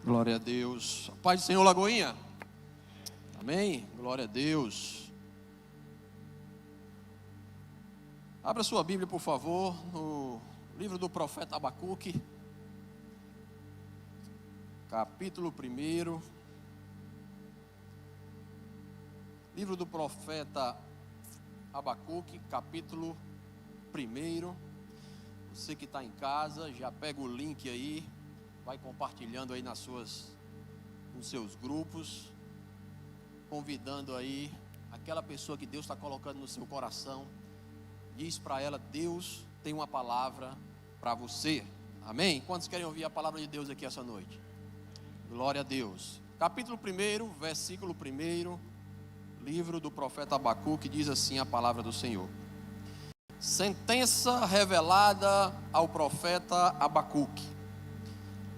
Glória a Deus. A paz do Senhor, Lagoinha. Amém? Glória a Deus. Abra sua Bíblia, por favor, no livro do profeta Abacuque, capítulo 1. Livro do profeta Abacuque, capítulo 1. Você que está em casa, já pega o link aí, vai compartilhando aí nos seus grupos, convidando aí aquela pessoa que Deus está colocando no seu coração. Diz para ela: Deus tem uma palavra para você. Amém? Quantos querem ouvir a palavra de Deus aqui essa noite? Glória a Deus. Capítulo 1, versículo 1, livro do profeta Abacuque, diz assim a palavra do Senhor. Sentença revelada ao profeta Abacuque.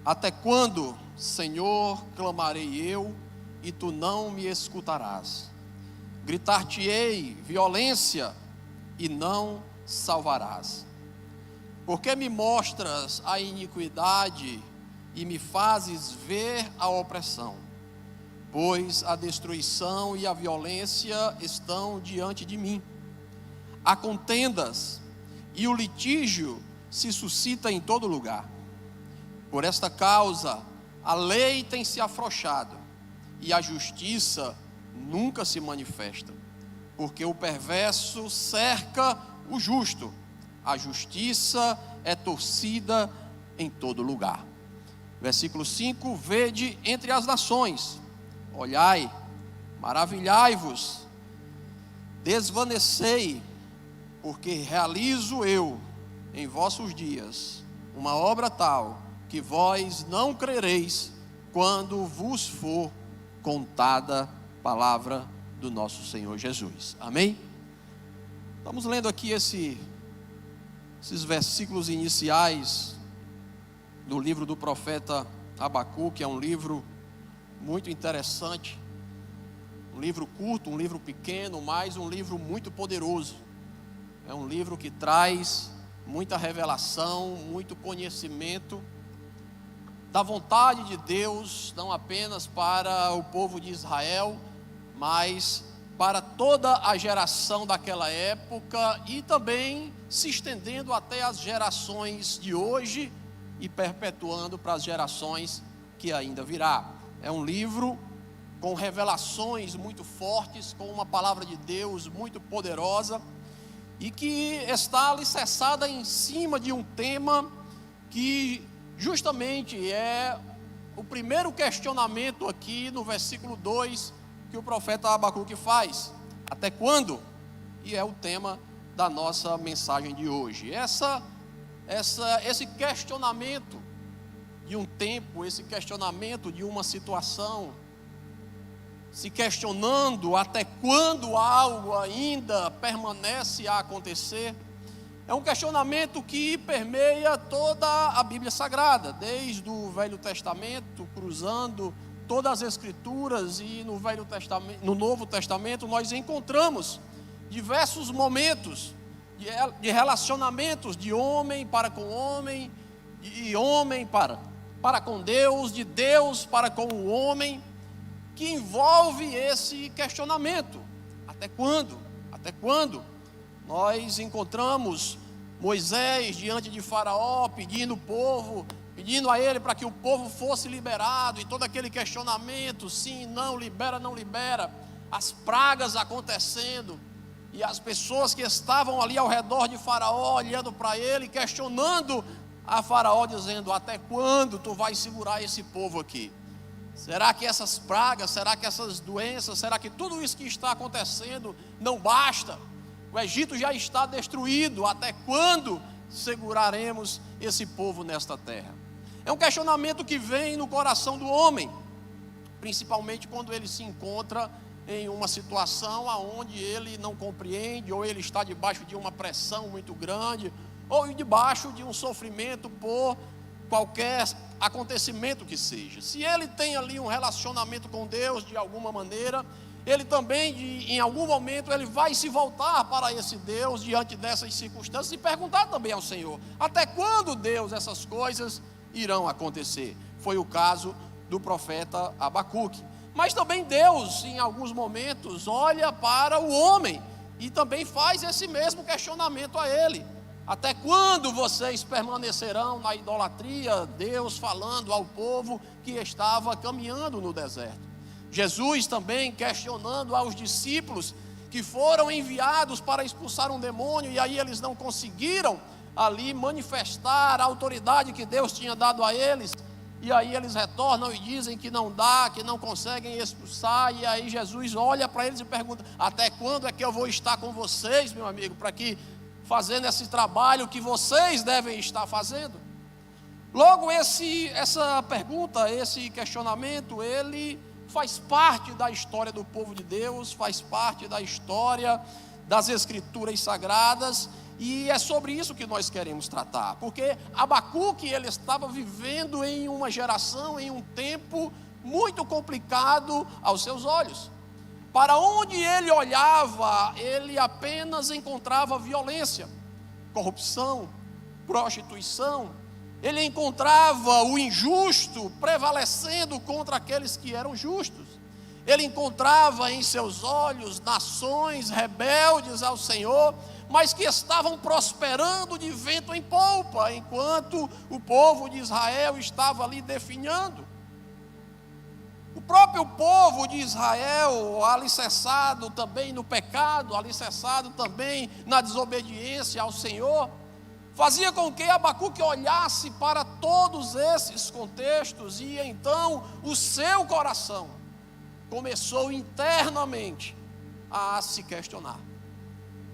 Até quando, Senhor, clamarei eu, e tu não me escutarás? Gritar-te-ei violência, e não salvarás. Porque me mostras a iniquidade, e me fazes ver a opressão? Pois a destruição e a violência estão diante de mim. Há contendas, e o litígio se suscita em todo lugar. Por esta causa, a lei tem se afrouxado, e a justiça nunca se manifesta. Porque o perverso cerca o justo, a justiça é torcida em todo lugar. Versículo 5: Vede entre as nações, olhai, maravilhai-vos, desvanecei, porque realizo eu em vossos dias uma obra tal, que vós não crereis quando vos for contada a palavra do nosso Senhor Jesus. Amém? Estamos lendo aqui esses versículos iniciais do livro do profeta Abacuque. É um livro muito interessante, um livro curto, um livro pequeno, mas um livro muito poderoso. É um livro que traz muita revelação, muito conhecimento da vontade de Deus, não apenas para o povo de Israel, mas para toda a geração daquela época, e também se estendendo até as gerações de hoje e perpetuando para as gerações que ainda virá. É um livro com revelações muito fortes, com uma palavra de Deus muito poderosa, e que está alicerçada em cima de um tema que justamente é o primeiro questionamento aqui no versículo 2 que o profeta Abacuque faz. Até quando? E é o tema da nossa mensagem de hoje. Esse questionamento de um tempo, esse questionamento de uma situação, se questionando até quando algo ainda permanece a acontecer. É um questionamento que permeia toda a Bíblia Sagrada, desde o Velho Testamento, cruzando todas as Escrituras, e no Velho Testamento, no Novo Testamento, nós encontramos diversos momentos de relacionamentos de homem para com homem, de homem para com Deus, de Deus para com o homem, que envolve esse questionamento. Até quando? Até quando? Nós encontramos Moisés diante de Faraó, pedindo a ele para que o povo fosse liberado, e todo aquele questionamento, sim, não, libera, não libera, as pragas acontecendo, e as pessoas que estavam ali ao redor de Faraó, olhando para ele, questionando a Faraó, dizendo: até quando tu vais segurar esse povo aqui? Será que essas pragas, será que essas doenças, será que tudo isso que está acontecendo não basta? O Egito já está destruído, até quando seguraremos esse povo nesta terra? É um questionamento que vem no coração do homem, principalmente quando ele se encontra em uma situação onde ele não compreende, ou ele está debaixo de uma pressão muito grande, ou debaixo de um sofrimento por qualquer acontecimento que seja. Se ele tem ali um relacionamento com Deus de alguma maneira, ele também, em algum momento, ele vai se voltar para esse Deus diante dessas circunstâncias e perguntar também ao Senhor: até quando, Deus, essas coisas irão acontecer? Foi o caso do profeta Abacuque. Mas também Deus, em alguns momentos, olha para o homem e também faz esse mesmo questionamento a ele. Até quando vocês permanecerão na idolatria? Deus falando ao povo que estava caminhando no deserto. Jesus também questionando aos discípulos que foram enviados para expulsar um demônio, e aí eles não conseguiram ali manifestar a autoridade que Deus tinha dado a eles. E aí eles retornam e dizem que não dá, que não conseguem expulsar. E aí Jesus olha para eles e pergunta: até quando é que eu vou estar com vocês, meu amigo, para que fazendo esse trabalho que vocês devem estar fazendo? Logo, essa pergunta, esse questionamento, ele faz parte da história do povo de Deus, faz parte da história das Escrituras Sagradas. E é sobre isso que nós queremos tratar, porque Abacuque, ele estava vivendo em uma geração, em um tempo muito complicado aos seus olhos. Para onde ele olhava, ele apenas encontrava violência, corrupção, prostituição. Ele encontrava o injusto prevalecendo contra aqueles que eram justos. Ele encontrava em seus olhos nações rebeldes ao Senhor, mas que estavam prosperando de vento em polpa, enquanto o povo de Israel estava ali definhando. O próprio povo de Israel, alicerçado também no pecado, alicerçado também na desobediência ao Senhor, fazia com que Abacuque olhasse para todos esses contextos, e então o seu coração começou internamente a se questionar.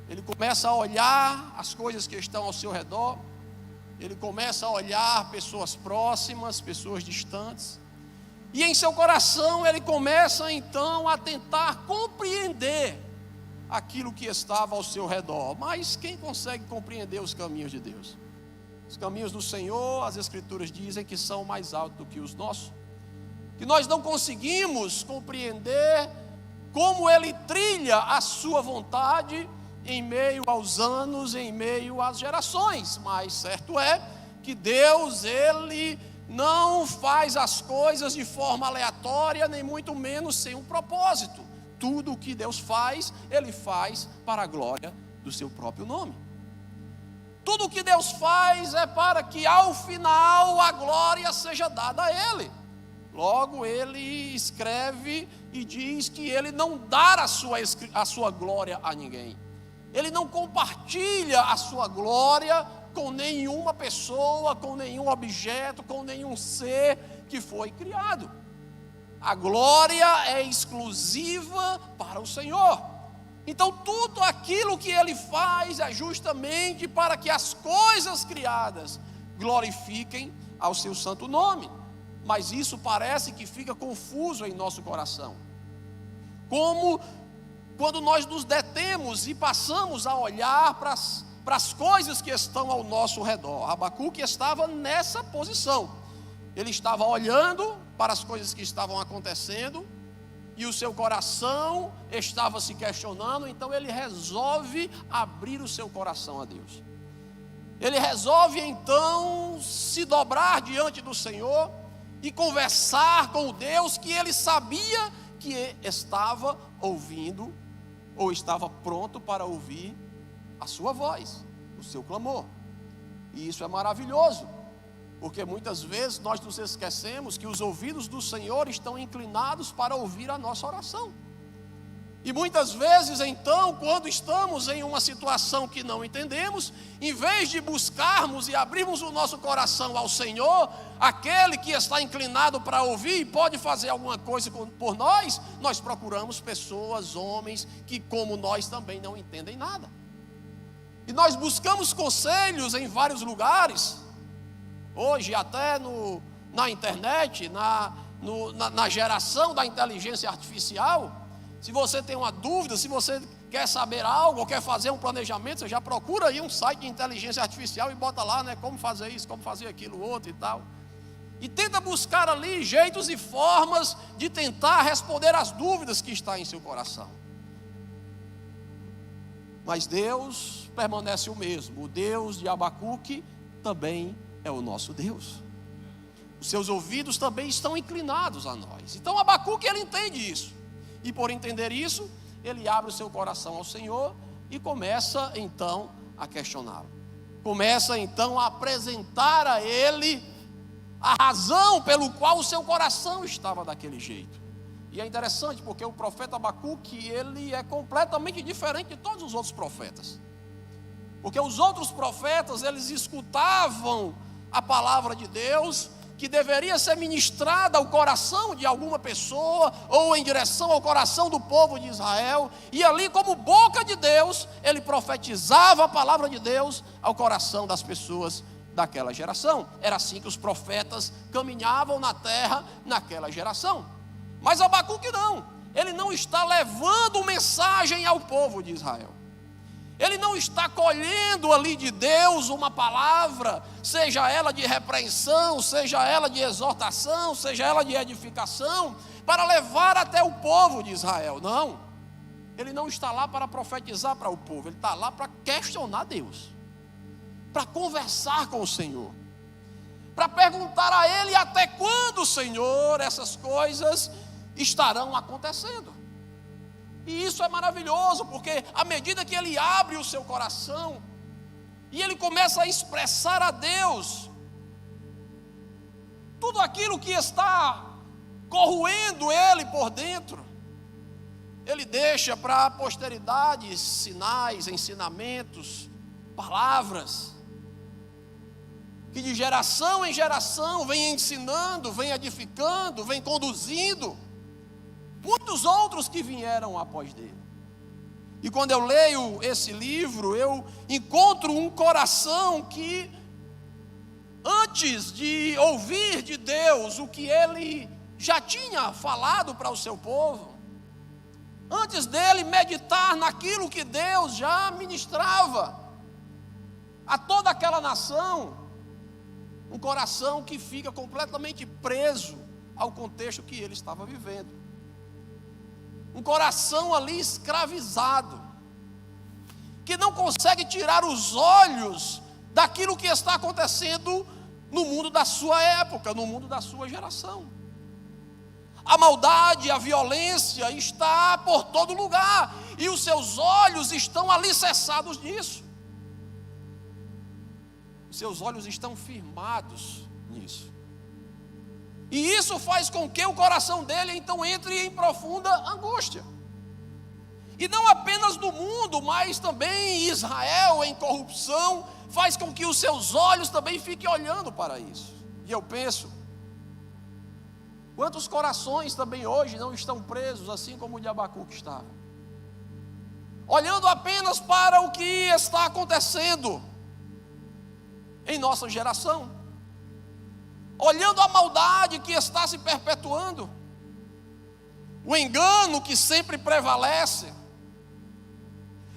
Ele começa a olhar as coisas que estão ao seu redor, ele começa a olhar pessoas próximas, pessoas distantes, e em seu coração ele começa então a tentar compreender aquilo que estava ao seu redor. Mas quem consegue compreender os caminhos de Deus? Os caminhos do Senhor, as Escrituras dizem que são mais altos do que os nossos, que nós não conseguimos compreender como Ele trilha a sua vontade em meio aos anos, em meio às gerações. Mas certo é que Deus, Ele não faz as coisas de forma aleatória, nem muito menos sem um propósito. Tudo o que Deus faz, Ele faz para a glória do seu próprio nome. Tudo o que Deus faz é para que ao final a glória seja dada a Ele. Logo, Ele escreve e diz que Ele não dá a sua glória a ninguém. Ele não compartilha a sua glória com nenhuma pessoa, com nenhum objeto, com nenhum ser que foi criado. A glória é exclusiva para o Senhor. Então tudo aquilo que Ele faz é justamente para que as coisas criadas glorifiquem ao seu santo nome. Mas isso parece que fica confuso em nosso coração. Como quando nós nos detemos e passamos a olhar para as coisas que estão ao nosso redor. Abacuque estava nessa posição. Ele estava olhando para as coisas que estavam acontecendo e o seu coração estava se questionando. Então ele resolve abrir o seu coração a Deus. Ele resolve então se dobrar diante do Senhor e conversar com o Deus que ele sabia que estava ouvindo, ou estava pronto para ouvir a sua voz, o seu clamor. E isso é maravilhoso, porque muitas vezes nós nos esquecemos que os ouvidos do Senhor estão inclinados para ouvir a nossa oração. E muitas vezes então, quando estamos em uma situação que não entendemos, em vez de buscarmos e abrirmos o nosso coração ao Senhor, aquele que está inclinado para ouvir e pode fazer alguma coisa por nós, nós procuramos pessoas, homens, que como nós também não entendem nada. E nós buscamos conselhos em vários lugares, hoje até na internet, na geração da inteligência artificial. Se você tem uma dúvida, se você quer saber algo, ou quer fazer um planejamento, você já procura aí um site de inteligência artificial e bota lá, né, como fazer isso, como fazer aquilo, outro e tal. E tenta buscar ali jeitos e formas de tentar responder às dúvidas que estão em seu coração. Mas Deus permanece o mesmo. O Deus de Abacuque também é o nosso Deus. Os seus ouvidos também estão inclinados a nós. Então Abacuque, ele entende isso. E por entender isso, ele abre o seu coração ao Senhor e começa então a questioná-lo. Começa então a apresentar a ele a razão pelo qual o seu coração estava daquele jeito. E é interessante porque o profeta Abacuque, ele é completamente diferente de todos os outros profetas. Porque os outros profetas, eles escutavam a palavra de Deus, que deveria ser ministrada ao coração de alguma pessoa, ou em direção ao coração do povo de Israel, e ali, como boca de Deus, ele profetizava a palavra de Deus ao coração das pessoas daquela geração. Era assim que os profetas caminhavam na terra naquela geração. Mas Abacuque não, ele não está levando mensagem ao povo de Israel. Ele não está colhendo ali de Deus uma palavra, seja ela de repreensão, seja ela de exortação, seja ela de edificação, para levar até o povo de Israel. Não, ele não está lá para profetizar para o povo, ele está lá para questionar Deus, para conversar com o Senhor, para perguntar a Ele até quando, Senhor, essas coisas estarão acontecendo. E isso é maravilhoso, porque à medida que ele abre o seu coração e ele começa a expressar a Deus tudo aquilo que está corroendo ele por dentro, ele deixa para a posteridade sinais, ensinamentos, palavras que de geração em geração vem ensinando, vem edificando, vem conduzindo muitos outros que vieram após dele. E quando eu leio esse livro, eu encontro um coração que, antes de ouvir de Deus o que ele já tinha falado para o seu povo, antes dele meditar naquilo que Deus já ministrava a toda aquela nação, um coração que fica completamente preso ao contexto que ele estava vivendo. Um coração ali escravizado, que não consegue tirar os olhos daquilo que está acontecendo no mundo da sua época, no mundo da sua geração. A maldade, a violência está por todo lugar, e os seus olhos estão alicerçados nisso. Os seus olhos estão firmados nisso. E isso faz com que o coração dele então entre em profunda angústia. E não apenas no mundo, mas também em Israel, em corrupção, faz com que os seus olhos também fiquem olhando para isso. E eu penso, quantos corações também hoje não estão presos, assim como o de Abacuque estava, olhando apenas para o que está acontecendo em nossa geração, olhando a maldade que está se perpetuando, o engano que sempre prevalece,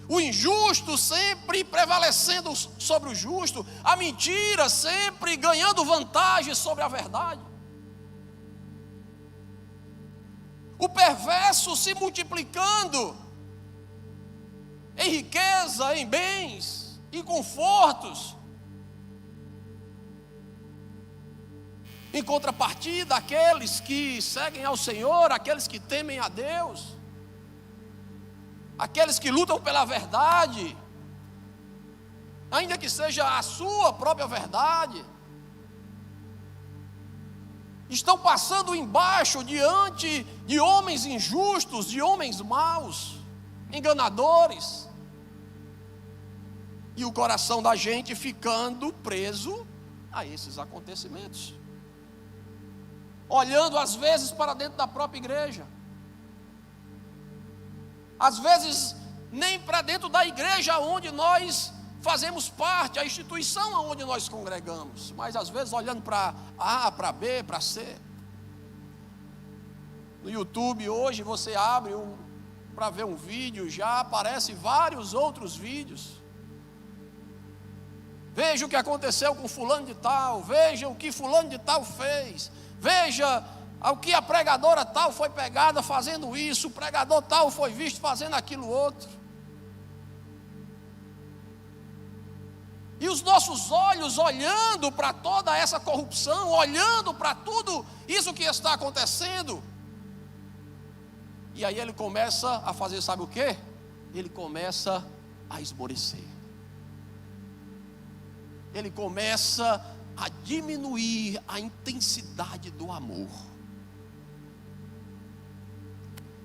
o injusto sempre prevalecendo sobre o justo, a mentira sempre ganhando vantagem sobre a verdade, o perverso se multiplicando em riqueza, em bens, em confortos. Em contrapartida, aqueles que seguem ao Senhor, aqueles que temem a Deus, aqueles que lutam pela verdade, ainda que seja a sua própria verdade, estão passando embaixo diante de homens injustos, de homens maus, enganadores, e o coração da gente ficando preso a esses acontecimentos, olhando às vezes para dentro da própria igreja, às vezes nem para dentro da igreja onde nós fazemos parte, a instituição onde nós congregamos, mas às vezes olhando para A, para B, para C. No YouTube hoje você abre para ver um vídeo, já aparecem vários outros vídeos. Veja o que aconteceu com fulano de tal, veja o que fulano de tal fez, veja o que a pregadora tal foi pegada fazendo isso, o pregador tal foi visto fazendo aquilo outro. E os nossos olhos olhando para toda essa corrupção, olhando para tudo isso que está acontecendo. E aí ele começa a fazer, sabe o quê? Ele começa a esmorecer. Ele começa a diminuir a intensidade do amor.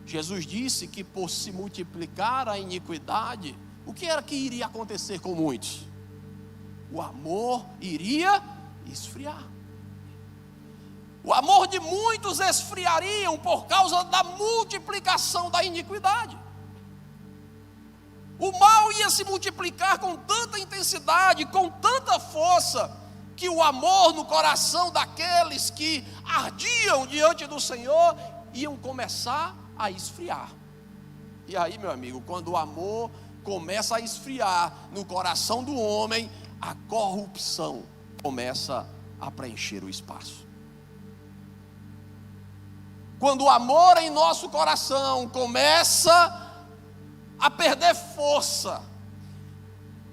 Jesus disse que por se multiplicar a iniquidade, o que era que iria acontecer com muitos? O amor iria esfriar. O amor de muitos esfriaria por causa da multiplicação da iniquidade. O mal ia se multiplicar com tanta intensidade, com tanta força, que o amor no coração daqueles que ardiam diante do Senhor iam começar a esfriar. E aí, meu amigo, quando o amor começa a esfriar no coração do homem, a corrupção começa a preencher o espaço. Quando o amor em nosso coração começa a perder força,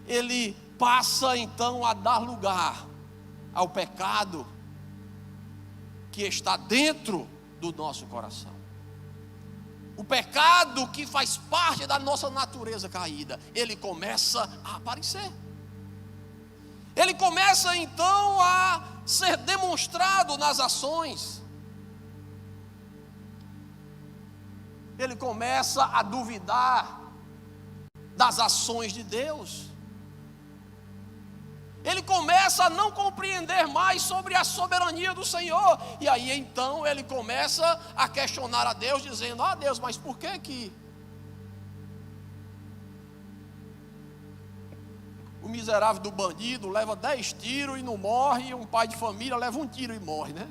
ele passa então a dar lugar ao pecado que está dentro do nosso coração. O pecado que faz parte da nossa natureza caída, ele começa a aparecer. Ele começa então a ser demonstrado nas ações. Ele começa a duvidar das ações de Deus. Ele começa a não compreender mais sobre a soberania do Senhor. E aí então ele começa a questionar a Deus, dizendo: ah, Deus, mas por que o miserável do bandido leva 10 tiros e não morre, e um pai de família leva 1 tiro e morre, né?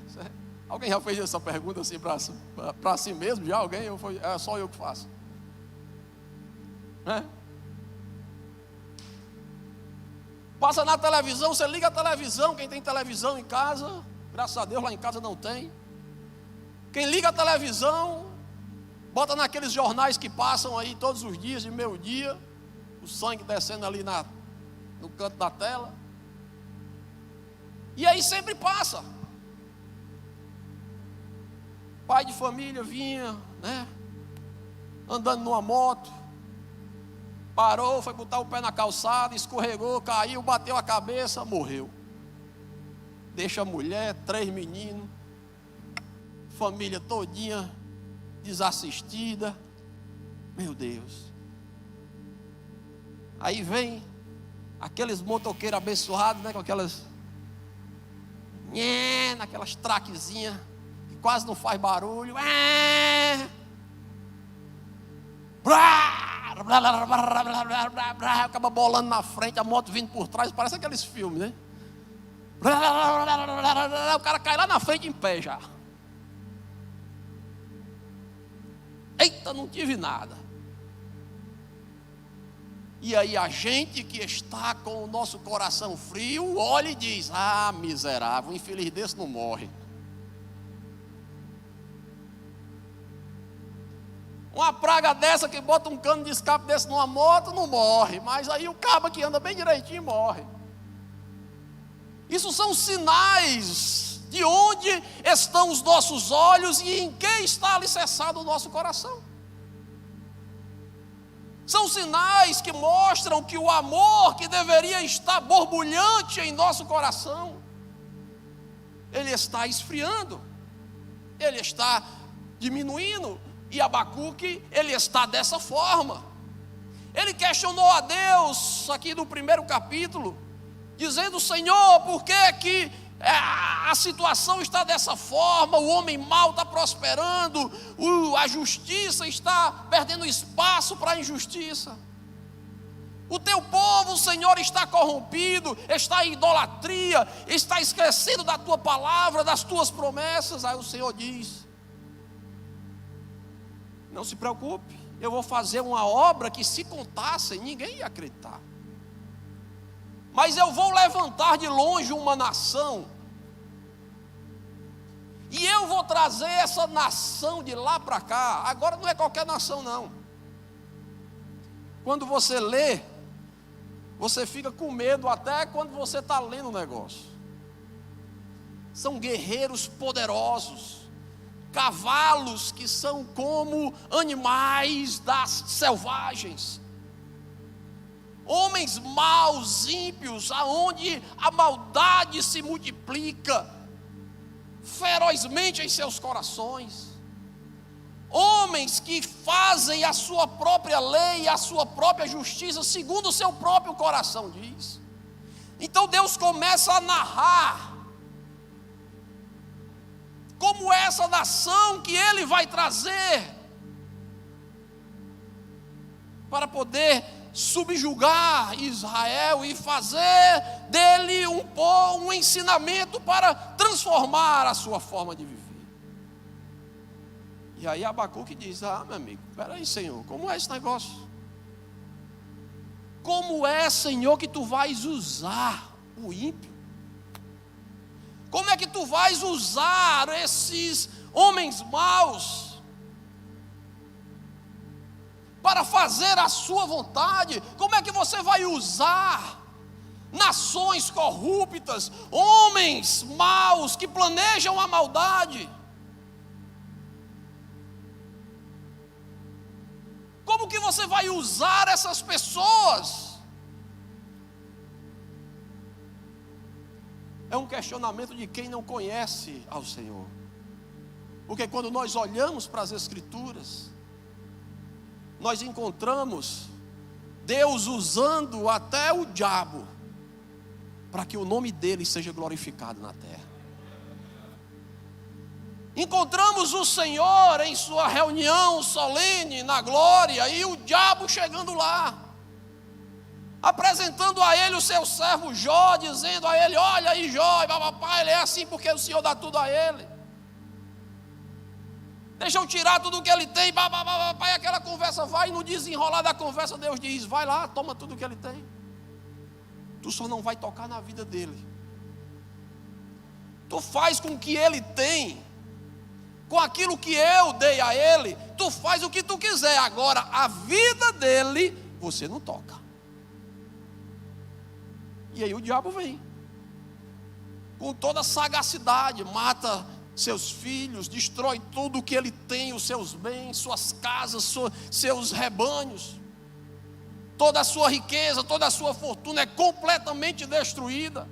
Alguém já fez essa pergunta assim para si mesmo? Já alguém? É só eu que faço, né? Passa na televisão, você liga a televisão, quem tem televisão em casa, graças a Deus lá em casa não tem. Quem liga a televisão, bota naqueles jornais que passam aí todos os dias, de meio-dia, o sangue descendo ali no canto da tela. E aí sempre passa. Pai de família vinha, né, andando numa moto, parou, foi botar o pé na calçada, escorregou, caiu, bateu a cabeça, morreu. Deixa a mulher, 3 meninos, família todinha desassistida. Meu Deus. Aí vem aqueles motoqueiros abençoados, né, com aquelas traquezinhas que quase não faz barulho. Acaba bolando na frente, a moto vindo por trás, parece aqueles filmes, né? O cara cai lá na frente em pé já. Eita, não tive nada. E aí a gente que está com o nosso coração frio olha e diz: ah, miserável, infeliz desse não morre. Uma praga dessa que bota um cano de escape desse numa moto, não morre. Mas aí o cabo que anda bem direitinho morre. Isso são sinais de onde estão os nossos olhos e em que está alicerçado o nosso coração. São sinais que mostram que o amor que deveria estar borbulhante em nosso coração, ele está esfriando, ele está diminuindo. E Abacuque, ele está dessa forma. Ele questionou a Deus, aqui no primeiro capítulo, dizendo: Senhor, por que a situação está dessa forma? O homem mau está prosperando, a justiça está perdendo espaço para a injustiça. O teu povo, Senhor, está corrompido, está em idolatria, está esquecendo da tua palavra, das tuas promessas. Aí o Senhor diz: não se preocupe, eu vou fazer uma obra que, se contassem, ninguém ia acreditar. Mas eu vou levantar de longe uma nação, e eu vou trazer essa nação de lá para cá. Agora não é qualquer nação não. Quando você lê Você fica com medo até quando você está lendo o negócio. São guerreiros poderosos, cavalos que são como animais selvagens, homens maus, ímpios, aonde a maldade se multiplica ferozmente em seus corações, homens que fazem a sua própria lei, a sua própria justiça, segundo o seu próprio coração diz. Então Deus começa a narrar como essa nação que Ele vai trazer para poder subjugar Israel e fazer dele um ensinamento para transformar a sua forma de viver. E aí Abacuque diz: meu amigo, peraí, Senhor, como é esse negócio? Como é, Senhor, que tu vais usar o ímpio? Como é que tu vais usar esses homens maus para fazer a sua vontade? Como é que você vai usar nações corruptas, homens maus que planejam a maldade? Como que você vai usar essas pessoas? É um questionamento de quem não conhece ao Senhor. Porque quando nós olhamos para as Escrituras, nós encontramos Deus usando até o diabo para que o nome dele seja glorificado na terra. Encontramos o Senhor em sua reunião solene na glória e o diabo chegando lá, apresentando a ele o seu servo Jó, dizendo a ele: olha aí Jó, papai, ele é assim porque o Senhor dá tudo a ele. Deixa eu tirar tudo o que ele tem, papai, aquela conversa vai, e no desenrolar da conversa Deus diz: vai lá, toma tudo o que ele tem. Tu só não vai tocar na vida dele. Tu faz com o que ele tem, com aquilo que eu dei a ele, tu faz o que tu quiser. Agora, a vida dele, você não toca. E aí o diabo vem, com toda sagacidade, mata seus filhos, destrói tudo o que ele tem, os seus bens, suas casas, seus rebanhos. Toda a sua riqueza, toda a sua fortuna é completamente destruída.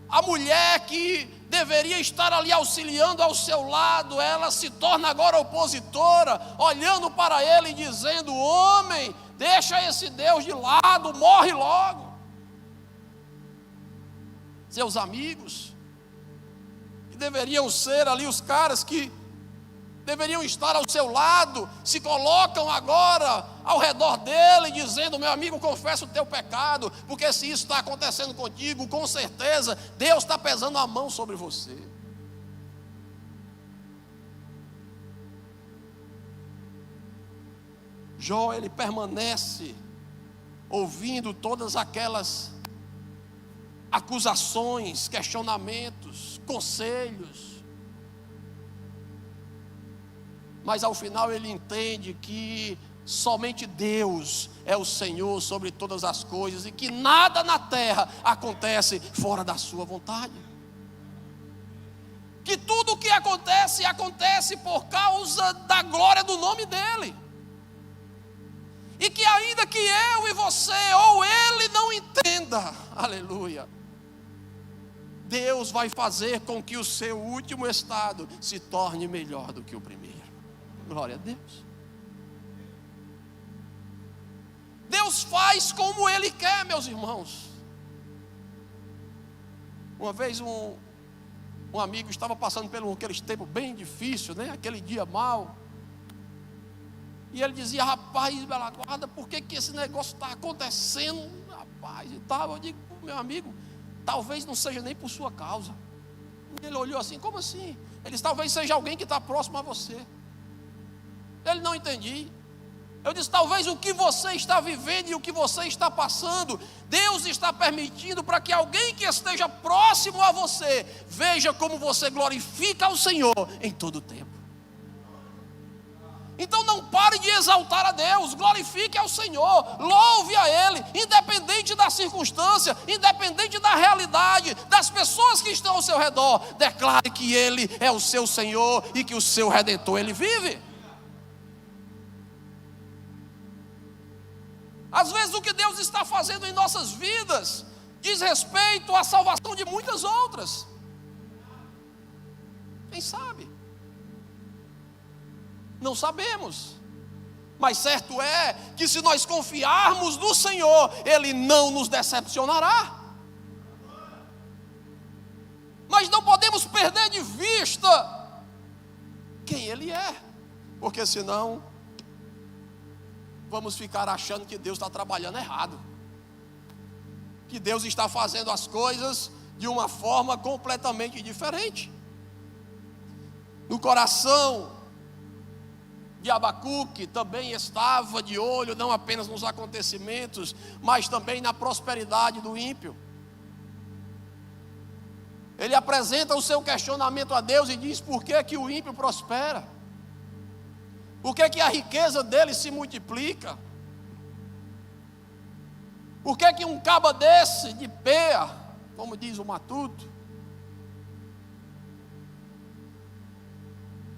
A mulher que deveria estar ali auxiliando ao seu lado, ela se torna agora opositora, olhando para ele e dizendo: homem, deixa esse Deus de lado, morre logo. Seus amigos, que deveriam ser ali os caras que deveriam estar ao seu lado, se colocam agora ao redor dele, dizendo: meu amigo, confessa o teu pecado, porque se isso está acontecendo contigo, com certeza Deus está pesando a mão sobre você. Jó, ele permanece ouvindo todas aquelas acusações, questionamentos, conselhos, mas ao final ele entende que somente Deus é o Senhor sobre todas as coisas e que nada na terra acontece fora da sua vontade. Que tudo o que acontece, acontece por causa da glória do nome dEle. E que ainda que eu e você ou ele não entenda, aleluia, Deus vai fazer com que o seu último estado se torne melhor do que o primeiro. Glória a Deus. Deus faz como Ele quer, meus irmãos. Uma vez um amigo estava passando por aquele tempo bem difícil, né? Aquele dia mau. E ele dizia: rapaz, Bela Guarda, por que esse negócio está acontecendo, rapaz, e tal? Eu digo: meu amigo, talvez não seja nem por sua causa. E ele olhou assim: como assim? Ele disse: talvez seja alguém que está próximo a você. Ele: não entendi. Eu disse: talvez o que você está vivendo e o que você está passando, Deus está permitindo para que alguém que esteja próximo a você veja como você glorifica ao Senhor em todo o tempo. Então não pare de exaltar a Deus, glorifique ao Senhor, louve a Ele, independente da circunstância, independente da realidade, das pessoas que estão ao seu redor. Declare que Ele é o seu Senhor e que o seu Redentor Ele vive. Às vezes o que Deus está fazendo em nossas vidas diz respeito à salvação de muitas outras. Quem sabe? Não sabemos, mas certo é que se nós confiarmos no Senhor, Ele não nos decepcionará. Mas não podemos perder de vista quem Ele é, porque senão vamos ficar achando que Deus está trabalhando errado, que Deus está fazendo as coisas de uma forma completamente diferente. No coração de Abacuque também estava de olho não apenas nos acontecimentos, mas também na prosperidade do ímpio. Ele apresenta o seu questionamento a Deus e diz: por que que o ímpio prospera? Por que que a riqueza dele se multiplica? Por que que um caba desse de peia, como diz o Matuto,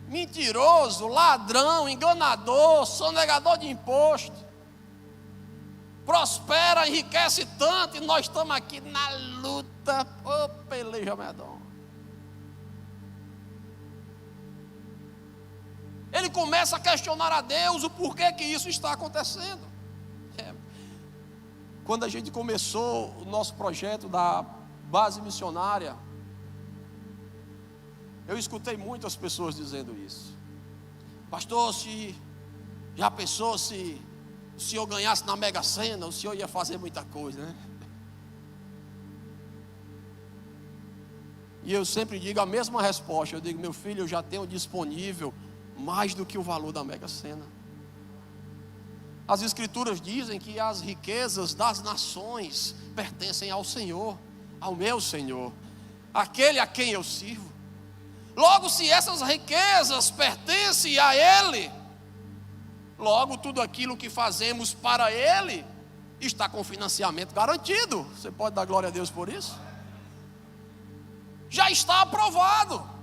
mentiroso, ladrão, enganador, sonegador de imposto, prospera, enriquece tanto, e nós estamos aqui na luta, peleja medonha. Ele começa a questionar a Deus o porquê que isso está acontecendo. Quando a gente começou o nosso projeto da base missionária, eu escutei muitas pessoas dizendo isso. Pastor, já pensou se o senhor ganhasse na Mega Sena, o senhor ia fazer muita coisa, né? E eu sempre digo a mesma resposta. Eu digo: meu filho, eu já tenho disponível mais do que o valor da Mega Sena. As Escrituras dizem que as riquezas das nações pertencem ao Senhor, ao meu Senhor, aquele a quem eu sirvo. Logo, se essas riquezas pertencem a Ele, logo tudo aquilo que fazemos para Ele está com financiamento garantido. Você pode dar glória a Deus por isso? Já está aprovado.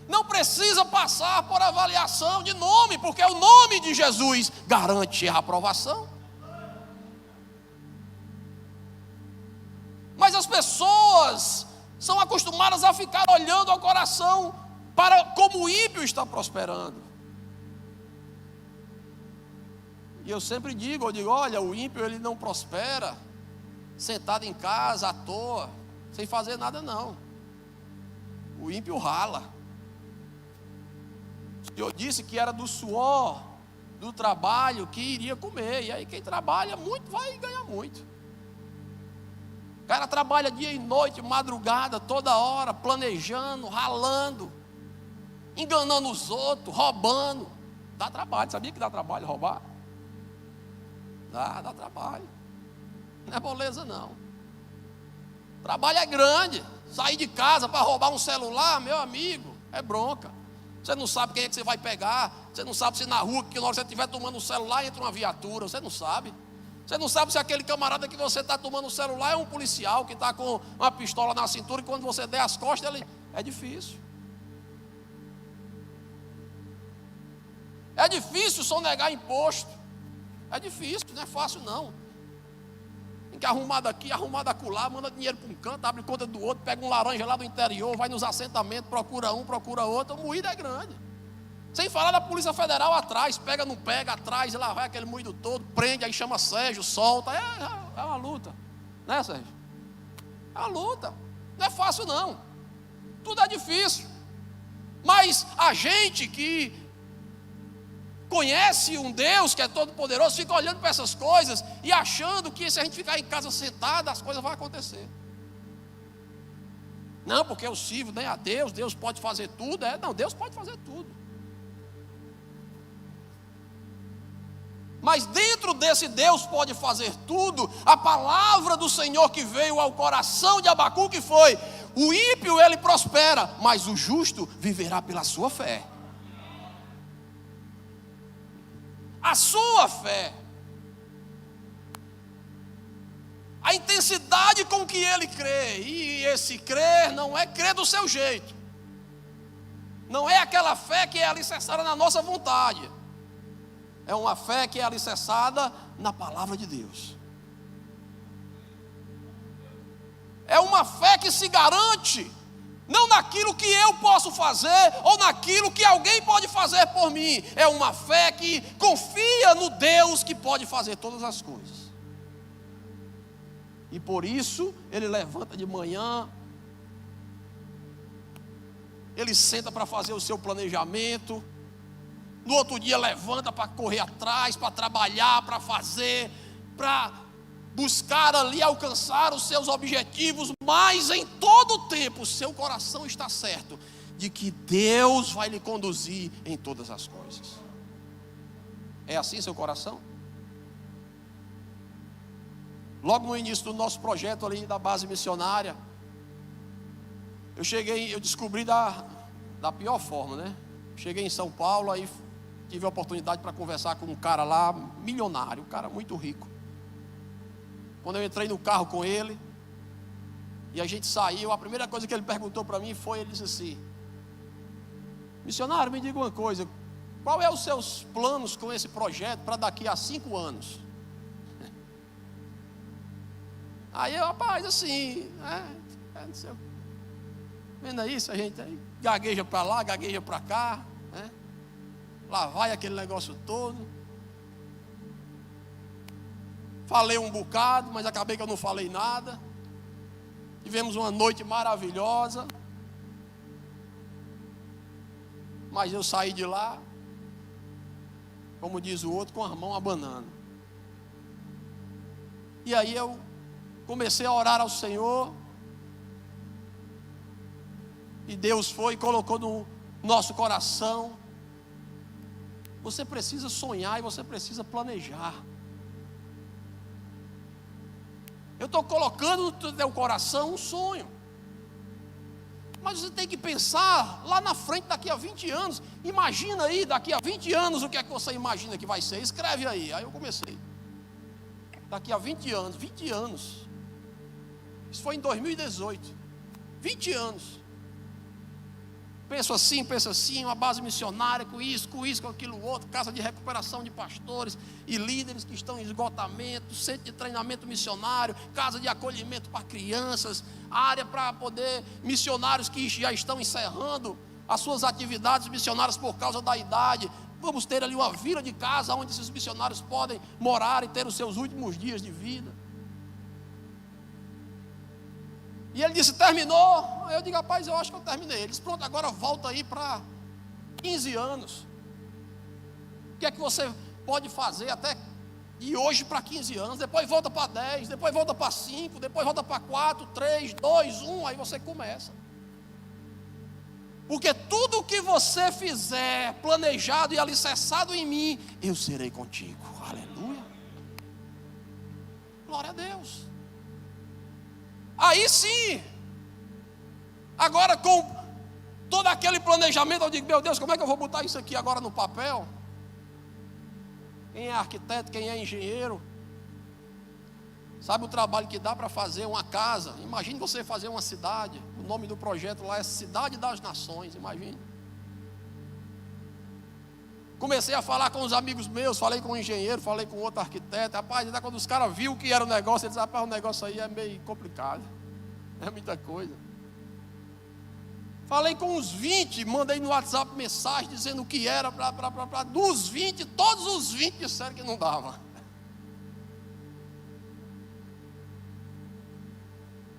Não precisa passar por avaliação de nome, porque o nome de Jesus garante a aprovação. Mas as pessoas são acostumadas a ficar olhando ao coração para como o ímpio está prosperando. E eu sempre digo, olha, o ímpio ele não prospera sentado em casa à toa, sem fazer nada não. O ímpio rala. Eu disse que era do suor, do trabalho que iria comer. E aí quem trabalha muito vai ganhar muito. O cara trabalha dia e noite, madrugada, toda hora, planejando, ralando, enganando os outros, roubando. Dá trabalho, sabia que dá trabalho roubar? Dá trabalho. Não é moleza não. Trabalho é grande. Sair de casa para roubar um celular, meu amigo, é bronca. Você não sabe quem é que você vai pegar. Você não sabe se na rua, que na hora que você estiver tomando um celular, entra uma viatura. Você não sabe. Você não sabe se aquele camarada que você está tomando o celular é um policial que está com uma pistola na cintura, e quando você der as costas, ele... É difícil. É difícil sonegar imposto. É difícil, não é fácil não. Tem que arrumar daqui, arrumar acolá, manda dinheiro para um canto, abre conta do outro, pega um laranja lá do interior, vai nos assentamentos, procura um, procura outro. O moído é grande. Sem falar da Polícia Federal atrás, pega, não pega, atrás, e lá vai aquele moído todo, prende, aí chama Sérgio, solta. É uma luta, né, Sérgio? É uma luta. Não é fácil não. Tudo é difícil. Mas a gente que conhece um Deus que é todo poderoso, fica olhando para essas coisas e achando que se a gente ficar em casa sentado, as coisas vão acontecer. Não, porque eu sirvo nem a Deus, Deus pode fazer tudo. Não, Deus pode fazer tudo. Mas dentro desse Deus pode fazer tudo, a palavra do Senhor que veio ao coração de Abacuque foi: o ímpio ele prospera, mas o justo viverá pela sua fé. a sua fé, a intensidade com que ele crê. E esse crer não é crer do seu jeito, não é aquela fé que é alicerçada na nossa vontade, é uma fé que é alicerçada na palavra de Deus. É uma fé que se garante não naquilo que eu posso fazer ou naquilo que alguém pode fazer por mim. É uma fé que confia no Deus que pode fazer todas as coisas. E por isso ele levanta de manhã, ele senta para fazer o seu planejamento, no outro dia levanta para correr atrás, para trabalhar, para fazer, para buscar ali alcançar os seus objetivos, mas em todo o tempo o seu coração está certo de que Deus vai lhe conduzir em todas as coisas. É assim seu coração? Logo no início do nosso projeto ali da base missionária, eu descobri da pior forma, né? Cheguei em São Paulo, aí tive a oportunidade para conversar com um cara lá, milionário, um cara muito rico. Quando eu entrei no carro com ele, e a gente saiu, a primeira coisa que ele perguntou para mim foi, ele disse assim: missionário, me diga uma coisa, qual é os seus planos com esse projeto para daqui a 5 anos? Aí eu, rapaz, assim, não sei, vendo isso, a gente aí gagueja para lá, gagueja para cá, né? Lá vai aquele negócio todo. Falei um bocado, mas acabei que eu não falei nada. Tivemos uma noite maravilhosa, mas eu saí de lá, como diz o outro, com a mão abanando. E aí eu comecei a orar ao Senhor, e Deus foi e colocou no nosso coração: você precisa sonhar e você precisa planejar. Eu estou colocando no teu coração um sonho, mas você tem que pensar lá na frente, daqui a 20 anos. Imagina aí, daqui a 20 anos, o que é que você imagina que vai ser? Escreve aí. Aí eu comecei. Daqui a 20 anos, 20 anos. Isso foi em 2018. 20 anos. Penso assim, uma base missionária, com isso, com aquilo outro, casa de recuperação de pastores e líderes que estão em esgotamento, centro de treinamento missionário, casa de acolhimento para crianças, área para poder, missionários que já estão encerrando as suas atividades missionárias por causa da idade. Vamos ter ali uma vila de casa onde esses missionários podem morar e ter os seus últimos dias de vida. E ele disse: terminou? Aí eu digo: rapaz, eu acho que eu terminei. Ele disse: pronto, agora volta aí para 15 anos. O que é que você pode fazer até de hoje para 15 anos? Depois volta para 10, depois volta para 5, depois volta para 4, 3, 2, 1. Aí você começa. Porque tudo que você fizer planejado e alicerçado em mim, eu serei contigo. Aleluia. Glória a Deus. Aí sim, agora com todo aquele planejamento, eu digo: meu Deus, como é que eu vou botar isso aqui agora no papel? Quem é arquiteto, quem é engenheiro, sabe o trabalho que dá para fazer uma casa. Imagine você fazer uma cidade. O nome do projeto lá é Cidade das Nações, imagine. Comecei a falar com os amigos meus, falei com um engenheiro, falei com outro arquiteto. Rapaz, até quando os caras viram o que era o negócio, eles disseram: rapaz, o negócio aí é meio complicado, é muita coisa. Falei com uns 20, mandei no WhatsApp mensagem dizendo o que era, dos 20, todos os 20 disseram que não dava.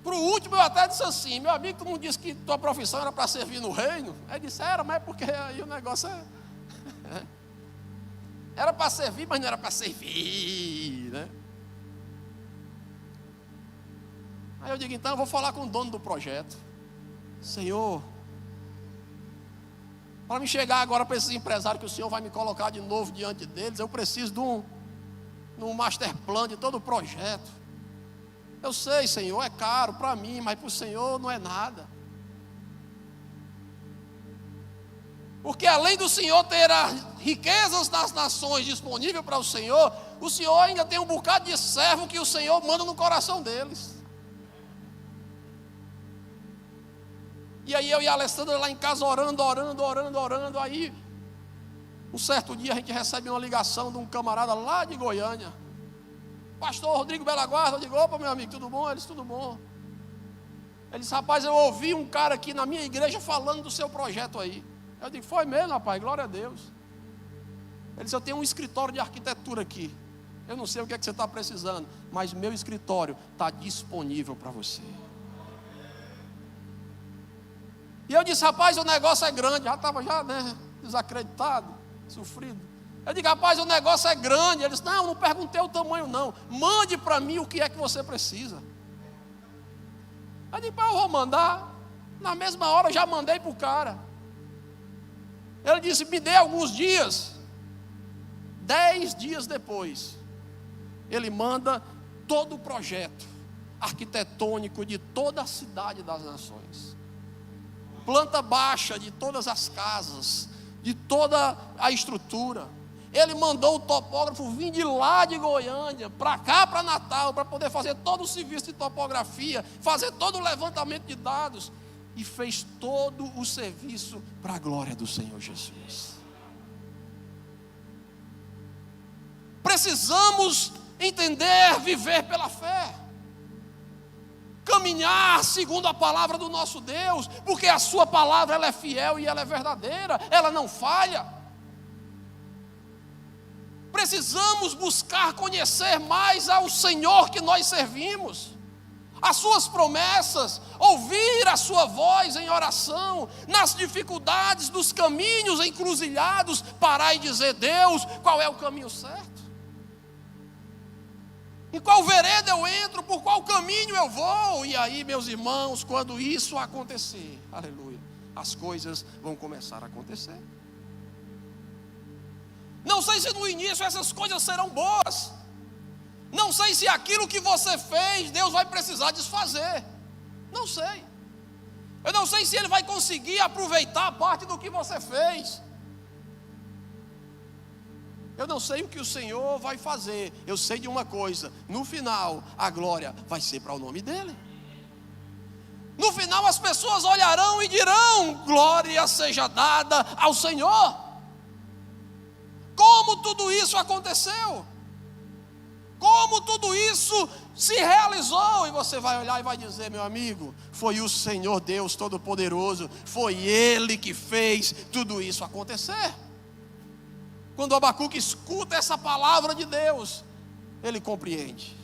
Para o último eu até disse assim: meu amigo, tu não disse que tua profissão era para servir no reino? Ele disse: era, mas é porque aí o negócio era para servir, mas não era para servir, né? Aí eu digo: então eu vou falar com o dono do projeto. Senhor, para me chegar agora para esses empresários que o Senhor vai me colocar de novo diante deles, eu preciso de um master plan de todo o projeto. Eu sei, Senhor, é caro para mim, mas para o Senhor não é nada. Porque além do Senhor ter as riquezas das nações disponíveis para o Senhor ainda tem um bocado de servo que o Senhor manda no coração deles. E aí eu e a Alessandra lá em casa orando, aí um certo dia a gente recebe uma ligação de um camarada lá de Goiânia. Pastor Rodrigo Bela Guarda. Eu digo, opa meu amigo, tudo bom? Ele disse, tudo bom. Ele disse, rapaz, eu ouvi um cara aqui na minha igreja falando do seu projeto aí. Eu digo, foi mesmo, rapaz, glória a Deus. Ele disse, eu tenho um escritório de arquitetura aqui. Eu não sei o que é que você está precisando, mas meu escritório está disponível para você. E eu disse, rapaz, o negócio é grande. Já estava desacreditado, sofrido. Eu digo, rapaz, o negócio é grande. Ele disse, não perguntei o tamanho não. Mande para mim o que é que você precisa. Eu digo, eu vou mandar. Na mesma hora eu já mandei para o cara. Ele disse, me dê alguns dias. 10 dias depois, ele manda todo o projeto arquitetônico de toda a cidade das nações. Planta baixa de todas as casas, de toda a estrutura. Ele mandou o topógrafo vir de lá de Goiânia, para cá, para Natal, para poder fazer todo o serviço de topografia, fazer todo o levantamento de dados, e fez todo o serviço para a glória do Senhor Jesus. Precisamos entender, viver pela fé, caminhar segundo a palavra do nosso Deus, porque a sua palavra ela é fiel e ela é verdadeira, ela não falha. Precisamos buscar conhecer mais ao Senhor que nós servimos, as suas promessas, ouvir a sua voz em oração, nas dificuldades dos caminhos encruzilhados, parar e dizer, Deus, qual é o caminho certo? Em qual vereda eu entro, por qual caminho eu vou? E aí, meus irmãos, quando isso acontecer, aleluia, as coisas vão começar a acontecer. Não sei se no início essas coisas serão boas. Não sei se aquilo que você fez, Deus vai precisar desfazer. Não sei. Eu não sei se Ele vai conseguir aproveitar parte do que você fez. Eu não sei o que o Senhor vai fazer. Eu sei de uma coisa: no final, a glória vai ser para o nome dEle. No final as pessoas olharão e dirão, glória seja dada ao Senhor. Como tudo isso aconteceu? Como tudo isso se realizou? E você vai olhar e vai dizer, meu amigo, foi o Senhor Deus Todo-Poderoso, foi Ele que fez tudo isso acontecer. Quando Abacuque escuta essa palavra de Deus, ele compreende.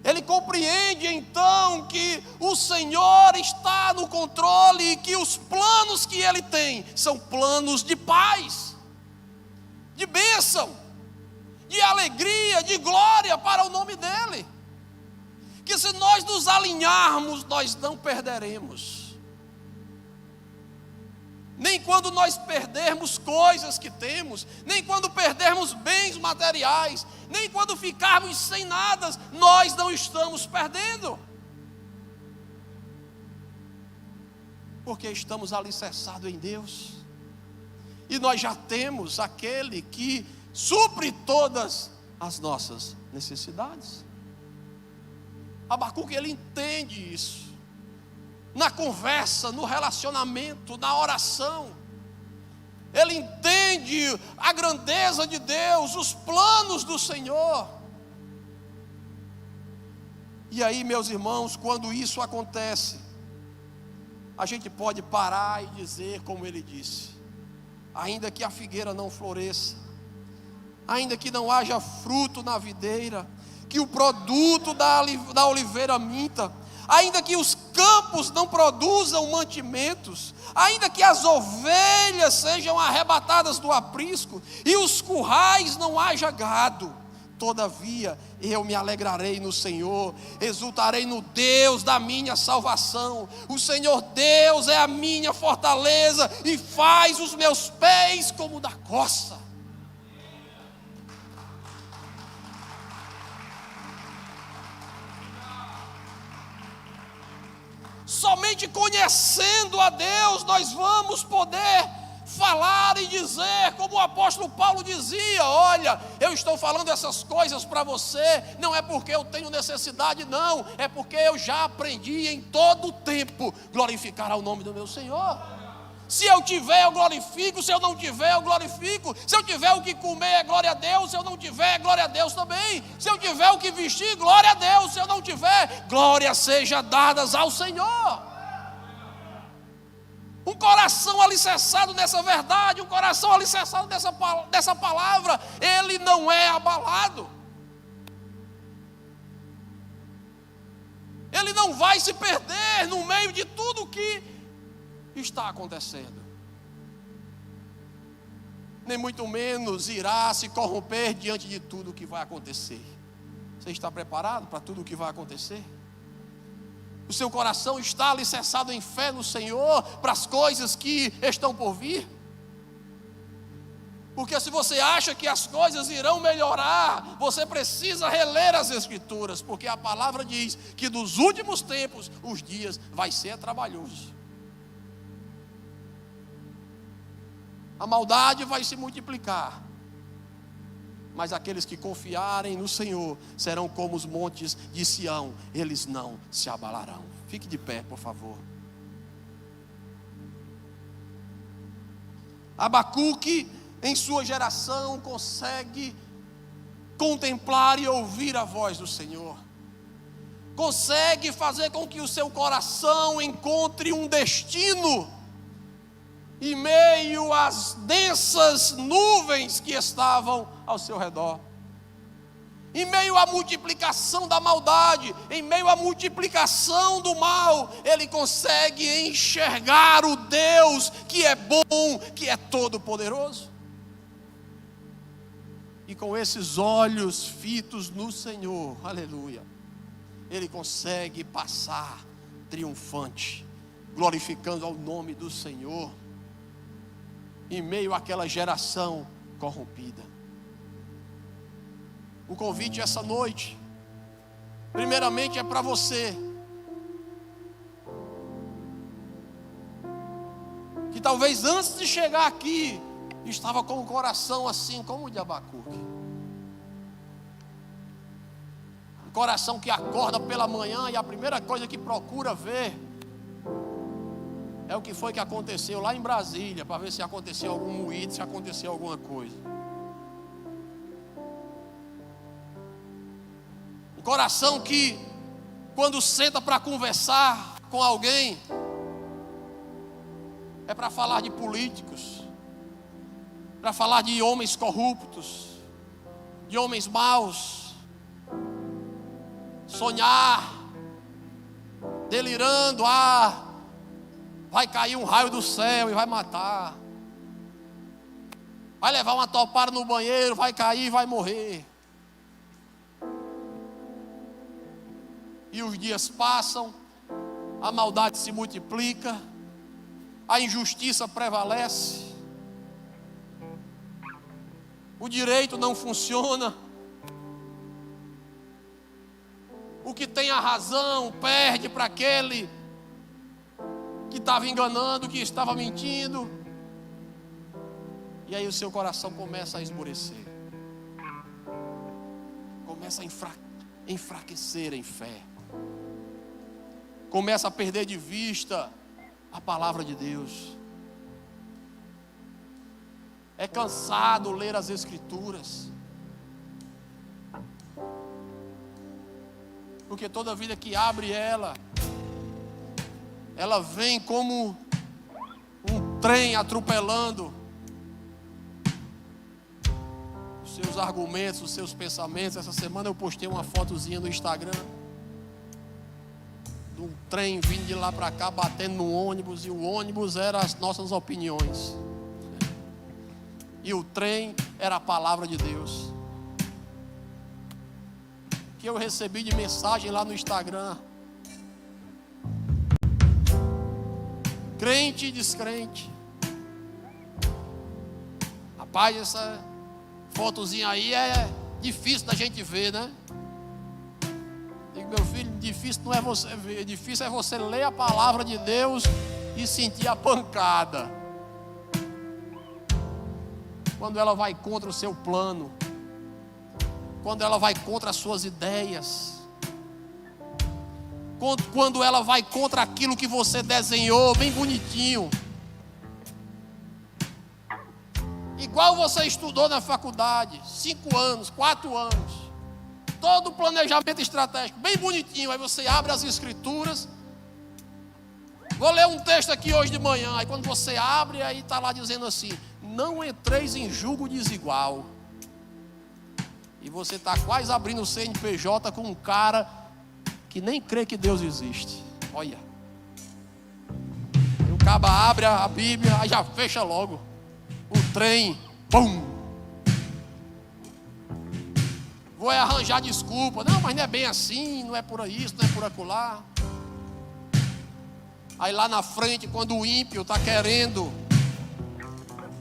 Ele compreende então que o Senhor está no controle e que os planos que Ele tem são planos de paz, de bênção, de alegria, de glória para o nome dEle. Que se nós nos alinharmos, nós não perderemos. Nem quando nós perdermos coisas que temos, nem quando perdermos bens materiais, nem quando ficarmos sem nada, nós não estamos perdendo. Porque estamos alicerçados em Deus. E nós já temos aquele que supre todas as nossas necessidades. Abacuque, ele entende isso. Na conversa, no relacionamento, na oração. Ele entende a grandeza de Deus, os planos do Senhor. E aí, meus irmãos, quando isso acontece, a gente pode parar e dizer como ele disse: ainda que a figueira não floresça, ainda que não haja fruto na videira, que o produto da oliveira minta, ainda que os campos não produzam mantimentos, ainda que as ovelhas sejam arrebatadas do aprisco e os currais não haja gado, todavia eu me alegrarei no Senhor, exultarei no Deus da minha salvação. O Senhor Deus é a minha fortaleza e faz os meus pés como da coça. Somente conhecendo a Deus nós vamos poder falar e dizer, como o apóstolo Paulo dizia: olha, eu estou falando essas coisas para você, não é porque eu tenho necessidade, não, é porque eu já aprendi em todo o tempo glorificar ao nome do meu Senhor. Se eu tiver, eu glorifico. Se eu não tiver, eu glorifico. Se eu tiver o que comer, é glória a Deus. Se eu não tiver, é glória a Deus também. Se eu tiver o que vestir, glória a Deus. Se eu não tiver, glória seja dadas ao Senhor. Um coração alicerçado nessa verdade, um coração alicerçado dessa palavra, ele não é abalado. Ele não vai se perder no meio de tudo que está acontecendo. Nem muito menos irá se corromper diante de tudo o que vai acontecer. Você está preparado para tudo o que vai acontecer? O seu coração está alicerçado em fé no Senhor para as coisas que estão por vir? Porque se você acha que as coisas irão melhorar, você precisa reler as Escrituras, porque a palavra diz que nos últimos tempos os dias vai ser trabalhoso. A maldade vai se multiplicar, mas aqueles que confiarem no Senhor serão como os montes de Sião, eles não se abalarão. Fique de pé, por favor. Abacuque, em sua geração, consegue contemplar e ouvir a voz do Senhor. Consegue fazer com que o seu coração encontre um destino em meio às densas nuvens que estavam ao seu redor. Em meio à multiplicação da maldade, em meio à multiplicação do mal, ele consegue enxergar o Deus que é bom, que é todo-poderoso. E com esses olhos fitos no Senhor, aleluia, ele consegue passar triunfante, glorificando ao nome do Senhor, em meio àquela geração corrompida. O convite essa noite, primeiramente, é para você que talvez antes de chegar aqui estava com o coração assim como o de Abacuque. Um coração que acorda pela manhã e a primeira coisa que procura ver é o que foi que aconteceu lá em Brasília, para ver se aconteceu algum moído, se aconteceu alguma coisa. Um coração que, quando senta para conversar com alguém, é para falar de políticos, para falar de homens corruptos, de homens maus, sonhar, delirando, vai cair um raio do céu e vai matar, vai levar uma topada no banheiro, vai cair e vai morrer. E os dias passam, a maldade se multiplica, a injustiça prevalece, o direito não funciona, o que tem a razão perde para aquele que estava enganando, que estava mentindo. E aí o seu coração começa a esmorecer, começa a enfraquecer em fé, começa a perder de vista a palavra de Deus. É cansado ler as Escrituras, porque toda vida que abre ela vem como um trem atropelando os seus argumentos, os seus pensamentos. Essa semana eu postei uma fotozinha no Instagram de um trem vindo de lá para cá, batendo no ônibus, e o ônibus era as nossas opiniões, e o trem era a palavra de Deus, que eu recebi de mensagem lá no Instagram, crente e descrente. Rapaz, essa fotozinha aí é difícil da gente ver, né? Digo, meu filho, difícil não é você ver, difícil é você ler a palavra de Deus e sentir a pancada. quando ela vai contra o seu plano, quando ela vai contra as suas ideias, quando ela vai contra aquilo que você desenhou bem bonitinho, igual você estudou na faculdade, 5 anos, 4 anos, todo o planejamento estratégico bem bonitinho. Aí você abre as escrituras, vou ler um texto aqui hoje de manhã. Aí quando você abre, aí está lá dizendo assim: não entreis em julgo desigual. E você está quase abrindo o CNPJ com um cara que nem crê que Deus existe. Olha, e o caba abre a Bíblia, aí já fecha logo o trem, pum. Vou arranjar desculpa. Não, mas não é bem assim, não é por isso, não é por acolá. Aí lá na frente, quando o ímpio está querendo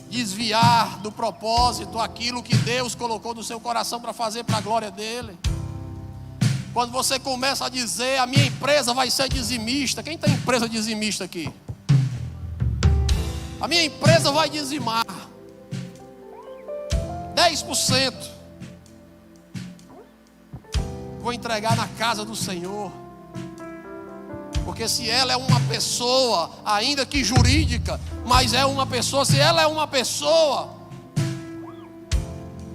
desviar do propósito aquilo que Deus colocou no seu coração para fazer para a glória dele, quando você começa a dizer: a minha empresa vai ser dizimista. Quem tem empresa dizimista aqui? A minha empresa vai dizimar 10%. Vou entregar na casa do Senhor. Porque se ela é uma pessoa, ainda que jurídica, mas é uma pessoa, se ela é uma pessoa,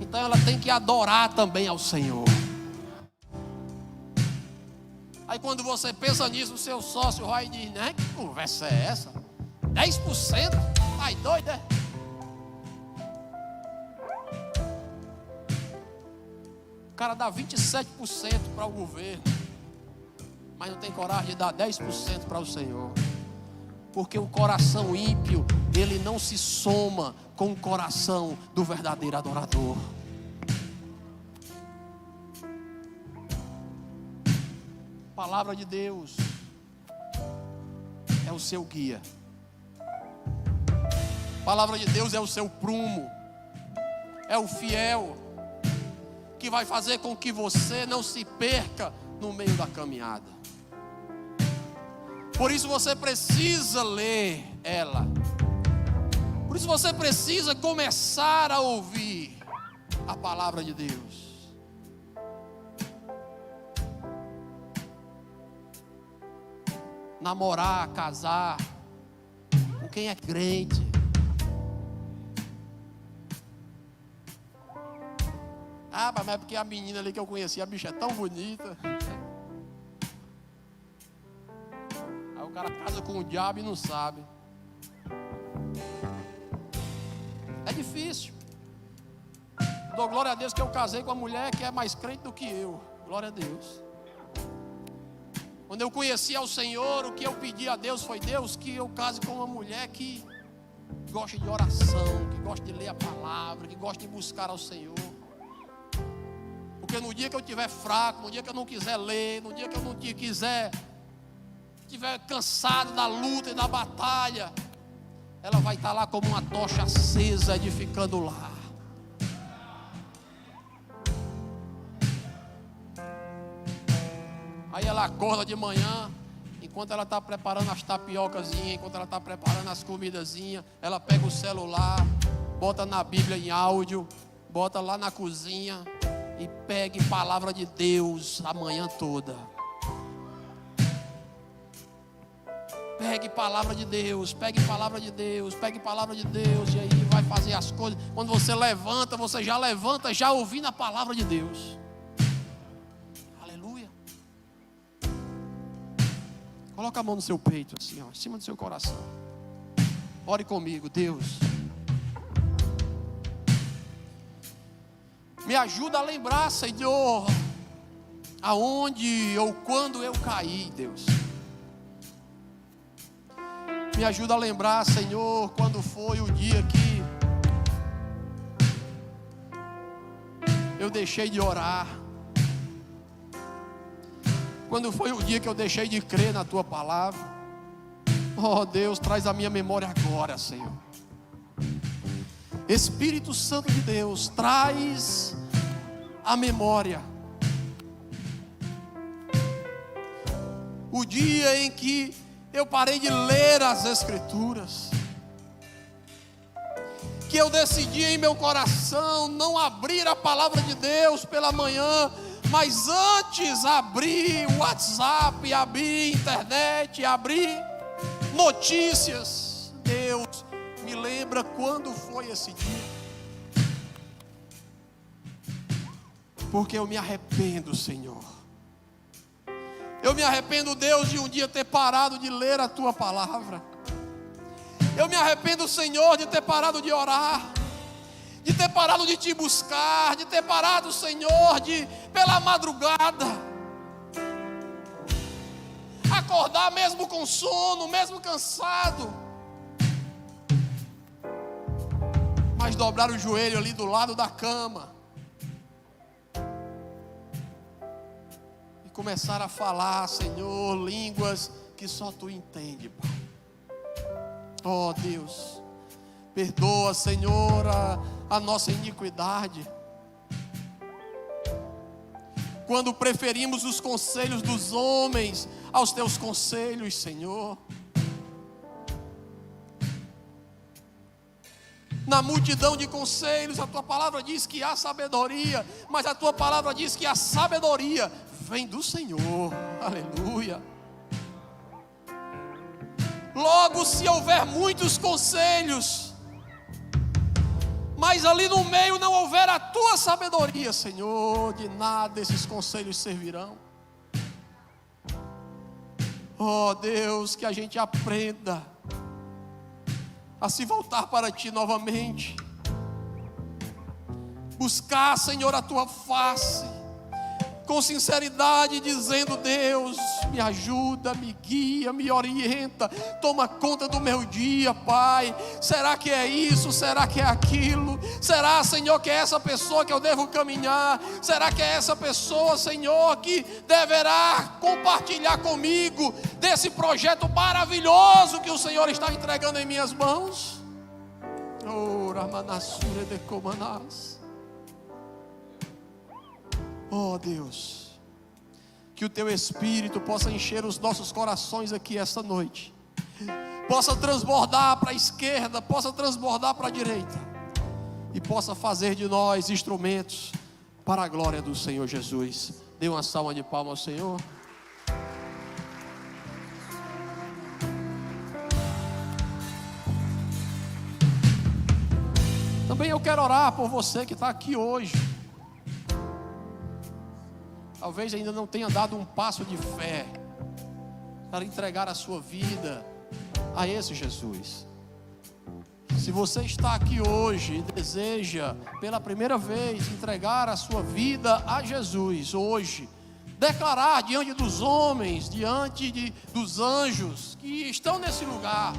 então ela tem que adorar também ao Senhor. Aí quando você pensa nisso, o seu sócio vai e diz: né, que conversa é essa? 10%? Ai, doido, é? O cara dá 27% para o governo, mas não tem coragem de dar 10% para o Senhor. Porque o coração ímpio, ele não se soma com o coração do verdadeiro adorador. A palavra de Deus é o seu guia. A palavra de Deus é o seu prumo, é o fiel que vai fazer com que você não se perca no meio da caminhada. Por isso você precisa ler ela. Por isso você precisa começar a ouvir a palavra de Deus. Namorar, casar com quem é crente. Ah, mas é porque a menina ali que eu conheci, a bicha é tão bonita. Aí o cara casa com o diabo e não sabe. É difícil. Dou glória a Deus que eu casei com uma mulher que é mais crente do que eu. Glória a Deus. Quando eu conheci ao Senhor, o que eu pedi a Deus foi: Deus, que eu case com uma mulher que gosta de oração, que gosta de ler a palavra, que gosta de buscar ao Senhor. Porque no dia que eu estiver fraco, no dia que eu não quiser ler, no dia que eu não estiver cansado da luta e da batalha, ela vai estar lá como uma tocha acesa, edificando o lar. Aí ela acorda de manhã, enquanto ela está preparando as tapiocazinhas, enquanto ela está preparando as comidazinhas, ela pega o celular, bota na Bíblia em áudio, bota lá na cozinha e pegue palavra de Deus a manhã toda. Pegue palavra de Deus, pegue palavra de Deus, pegue palavra de Deus, e aí vai fazer as coisas. Quando você levanta, você já levanta já ouvindo a palavra de Deus. Aleluia. Coloca a mão no seu peito assim, ó, em cima do seu coração. Ore comigo. Deus, me ajuda a lembrar, Senhor, aonde ou quando eu caí, Deus. Me ajuda a lembrar, Senhor, quando foi o dia que eu deixei de orar. Quando foi o dia que eu deixei de crer na Tua palavra. Oh Deus, traz a minha memória agora, Senhor. Espírito Santo de Deus, traz a memória. O dia em que eu parei de ler as Escrituras, que que eu decidi em meu coração não abrir a palavra de Deus pela manhã, mas antes abrir o WhatsApp, abrir internet, abrir notícias. Deus, me lembra quando foi esse dia, porque eu me arrependo, Senhor. Eu me arrependo, Deus, de um dia ter parado de ler a Tua palavra. Eu me arrependo, Senhor, de ter parado de orar, de ter parado de Te buscar, de ter parado, Senhor, de pela madrugada acordar mesmo com sono, mesmo cansado, mas dobrar o joelho ali do lado da cama e começar a falar, Senhor, línguas que só Tu entende, Pai. Oh Deus, perdoa, Senhor, a nossa iniquidade, quando preferimos os conselhos dos homens aos Teus conselhos, Senhor. Na multidão de conselhos, a Tua palavra diz que há sabedoria, mas a Tua palavra diz que a sabedoria vem do Senhor. Aleluia. Logo, se houver muitos conselhos, mas ali no meio não houver a Tua sabedoria, Senhor, de nada esses conselhos servirão. Oh Deus, que a gente aprenda a se voltar para Ti novamente, buscar, Senhor, a Tua face, com sinceridade, dizendo: Deus, me ajuda, me guia, me orienta, toma conta do meu dia, Pai. Será que é isso? Será que é aquilo? Será, Senhor, que é essa pessoa que eu devo caminhar? Será que é essa pessoa, Senhor, que deverá compartilhar comigo desse projeto maravilhoso que o Senhor está entregando em minhas mãos? Oh, Ramanassure de Comanás. Oh Deus, que o Teu Espírito possa encher os nossos corações aqui esta noite, possa transbordar para a esquerda, possa transbordar para a direita, e possa fazer de nós instrumentos para a glória do Senhor Jesus. Dê uma salva de palmas ao Senhor. Também eu quero orar por você que está aqui hoje. Talvez ainda não tenha dado um passo de fé para entregar a sua vida a esse Jesus. Se você está aqui hoje e deseja pela primeira vez entregar a sua vida a Jesus hoje, declarar diante dos homens, diante dos anjos que estão nesse lugar,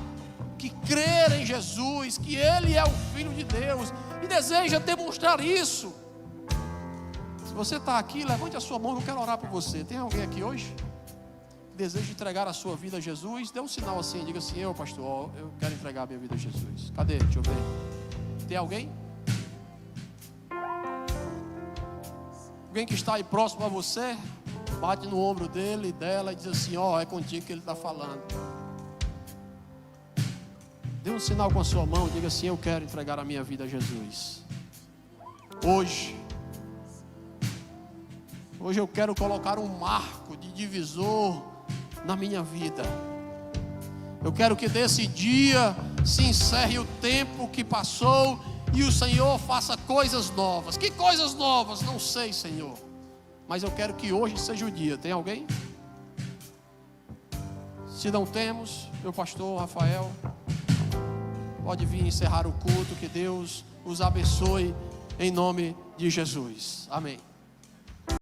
que creem em Jesus, que Ele é o Filho de Deus, e deseja demonstrar isso. Se você está aqui, levante a sua mão, eu quero orar por você. Tem alguém aqui hoje que deseja entregar a sua vida a Jesus? Dê um sinal assim, diga assim: eu, pastor, eu quero entregar a minha vida a Jesus. Cadê? Deixa eu ver. Tem alguém? Alguém que está aí próximo a você? Bate no ombro dele e dela e diz assim: ó, é contigo que ele está falando. Dê um sinal com a sua mão, diga assim: eu quero entregar a minha vida a Jesus. Hoje eu quero colocar um marco de divisor na minha vida. Eu quero que desse dia se encerre o tempo que passou e o Senhor faça coisas novas. Que coisas novas? Não sei, Senhor. Mas eu quero que hoje seja o dia. Tem alguém? Se não temos, meu pastor Rafael pode vir encerrar o culto. Que Deus os abençoe em nome de Jesus. Amém.